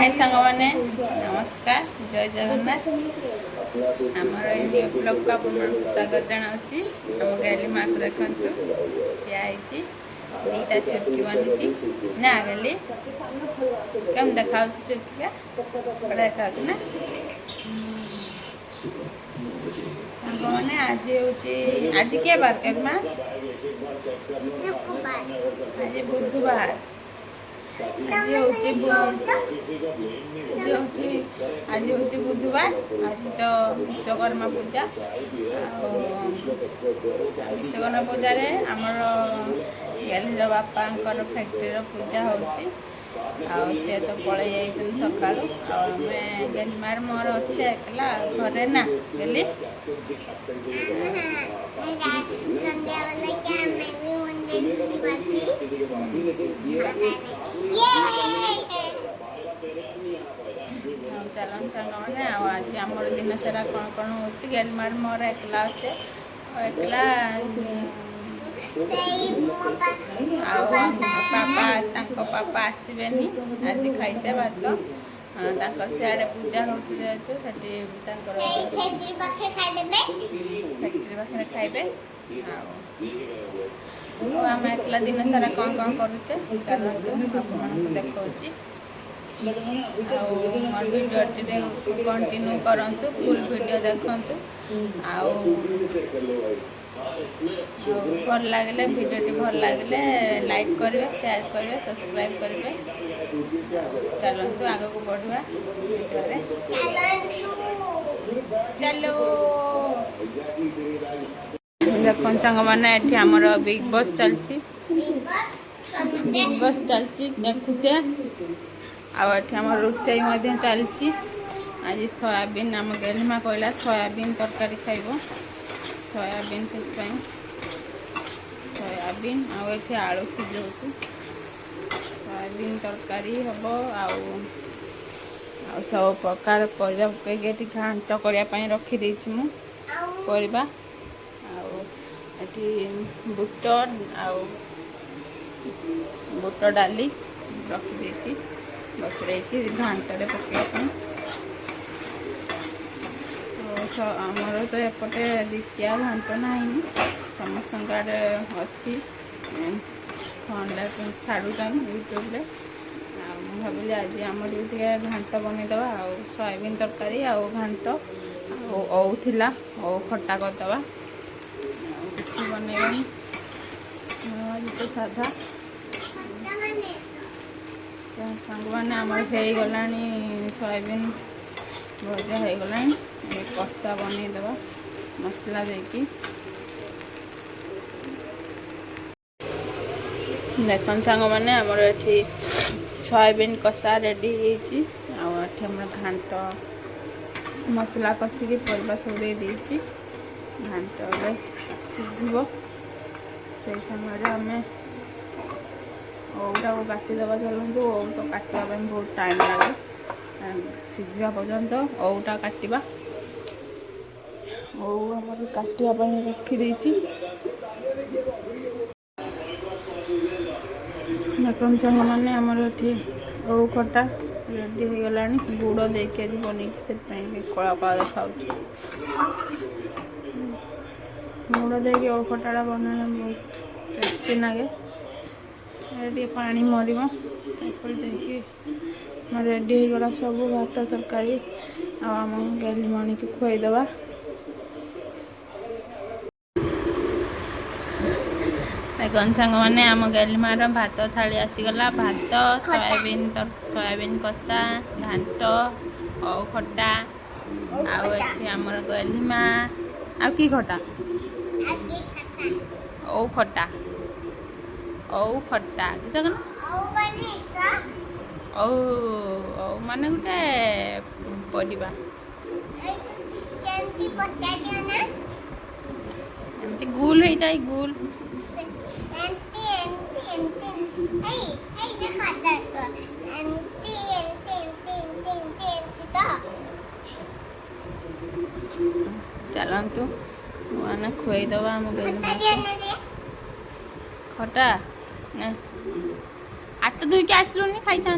हाय सांग मैंने नमस्कार जय जगन्नाथ आमर न्यू ब्लॉग का स्वागत जनावि आम गैली माँ को देखु दिखाई दीटा चुटकी बनी ना गली कम देखा चुटकी का देखा ना सांग मैंने आज हूँ आज के बार कर माँ आज बुधवार आज हूँ बुधवार आज तो विश्वकर्मा पूजा विश्वकर्मा पूजा रे आमर गैलीर बापा फैक्ट्री पूजा होची सी तो पलि जाइछन सकाळु आमे गैलीमार मोर अच्छे एकला घरे ना गली चलन सांगे आज आमर दिन सारा कौन कौन हो गैलीमार मोर एकला अच्छे एकला पापा आसबे आज खाइते भात सियाड़े पूजा हो फैक्ट्री पाखे खाइबे आम एकला दिन सारा कौन कौन करुचे चलते आपको देखा भिडियो कंटिन्यू करंतु फुल वीडियो देखंतु भल लगे भिडियो भल लगे लाइक करेंगे शेयर करेंगे सब्सक्राइब करेंगे चलतु आग को बढ़ा चलो देख सांग मैंने ये आमर बिग बॉस चलती देखुचे आम रोसई चलती आज सोयाबीन आम गैलीमा कहला सोयाबीन तरकारी खाइब सोयाबीन से सोयाबीन आए आलू सिझे सोयाबीन तरकारी हम सब प्रकार परिया पकईकि घांट करने रखीदे मुझा बुट बुट डाली रखीदे बसरे घांटे पकड़ आमर तो एपटे द्वितीय घांट ना समस्त आड़े अच्छी फंडा छाड़ून यूट्यूब भाविली आज आम घांट बनईदे सोयाबीन तरकारी घांट औला औ खटा करदे कि बनईबानी आज तो साधा सांग मैंने आम हो गला सोयाबीन भजा हो गला कषा बनईदे मसला देकी देखन सांग मैंने आमर ये सोयाबीन कषा रेडी होम घांट मसला कषिकी परिबा सब देदेछि घांट सिझिब से समय आम ओटा को काटिदेवा चलतु ओ तो काटापी बहुत टाइम लगे सीझा पर्यंत ओटा काटा ओमर काटापी रखीदे देखन सांग मैंने आमर ये ओ खटा रेडी हो गला गुड़ देके आज बन से कला कला देखा गुड़ देके ओ खटा बना बहुत टेस्टी लगे ये पानी मर रेडी हो गला सब भात तरकारी आम गैलीमणी को खुआईदे देखन सांग मैंने आम गैलीमार भात थाली आसीगला भात सोयाबीन कषा घांट औ खटा आमर गैलीमा आ कि खटा औ खटा औ खटा किस औ माने गोटे परिबा एमती गुल होता है गुल चलतु मैंने खुआईदे आम गैली खटा आ तो दुई के आसलुनि खाई था